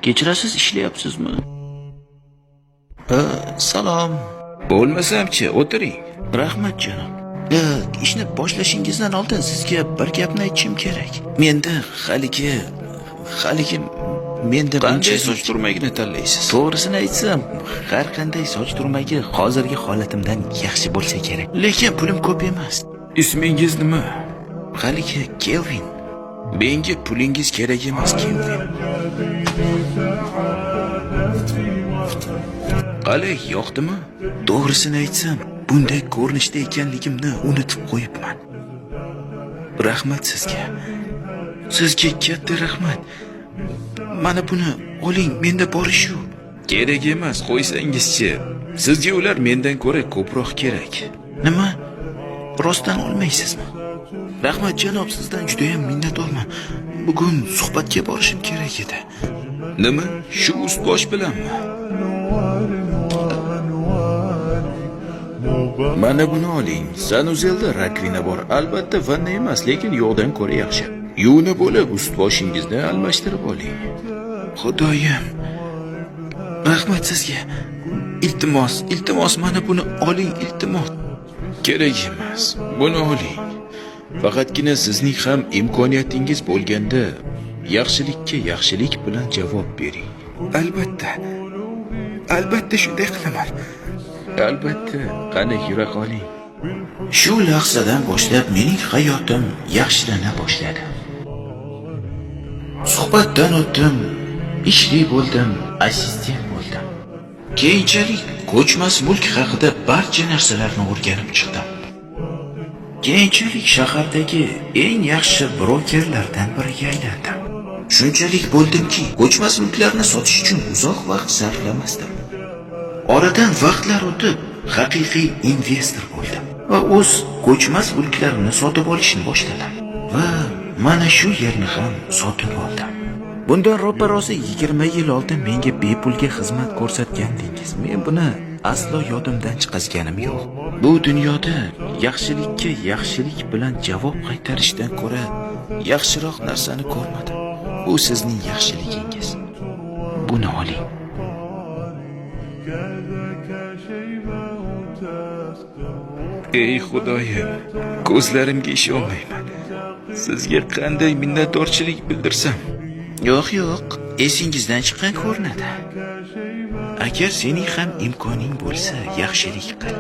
Kechirasiz, ishlayapsizmi? Salom. Bo'lmasam-chi, o'tiring. Rahmat janob. Ishni boshlashingizdan oldin sizga bir gapni aytishim kerak. Menda haligi menda Qanday soch turmagini tanlaysiz? To'g'risini aytsam, har qanday soch turmagi hozirgi holatimdan yaxshi bo'lsa kerak. Lekin pulim ko'p emas. Ismingiz nima? Haligi Kelvin. Menga pulingiz kerak emas, Kelvin. Qalay, yoqdimi? To'g'risini aytsam, bunday ko'rinishda ekanligimni unutib qo'yibman. Rahmat sizga. Sizga katta rahmat. Mana buni oling, menda bori shu. Kerak emas, qo'ysangizchi. Sizga ular mendan ko'ra ko'proq kerak. Nima? Rostdan olmaysizmi? Rahmat janob, sizdan juda ham minnatdorman. Bugun suhbatga borishim kerak edi. Nima? Shu ust-bosh bilanmi? Mana buni oling. Sanuzelda rakrina bor. Albatta vanna emas, lekin yo'qdan ko'ra yaxshi. Yuvinib bo'lib ust-boshingizni almashtirib oling. Xudoyim. Rahmat sizga. Iltimos mana buni oling, iltimos. Kerak emas. Buni oling. Faqatgina sizning ham imkoniyatingiz bo'lganda yaxshilikka yaxshilik bilan javob bering. Albatta shunday qilaman. Albatta, qani yura qoling. Shu lahzadan boshlab mening hayotim yaxshilana boshladi. Suhbatdan o'tdim, ishli bo'ldim, assistent bo'ldim. Keyinchalik ko'chmas mulk haqida barcha narsalarni o'rganib chiqdim. Keyinchalik shahardagi eng yaxshi brokerlardan biriga aylandim. Shunchalik bo'ldimki, ko'chmas mulklarni sotish uchun uzoq vaqt sarflamasdim. Oradan vaqtlar o'tib, haqiqiy investor bo'ldim va o'z ko'chmas mulklarimni sotib olishni boshladim. Va mana shu yerni ham sotib oldim. Bundan ro'parosi 20 yil oldin menga bepulga xizmat ko'rsatgandingiz. Men buni aslo yodimdan chiqazganim yo'q. Bu dunyoda yaxshilikka yaxshilik bilan javob qaytarishdan ko'ra yaxshiroq narsani ko'rmadim. Bu sizning yaxshiligingiz. Buni oling. Ey Xudoyim, ko'zlarimga ishonmayman. Sizga qanday minnatdorchilik bildirsam? Yo'q, esingizdan chiqqan ko'rinadi. Agar sening ham imkoning bo'lsa, yaxshilik qil.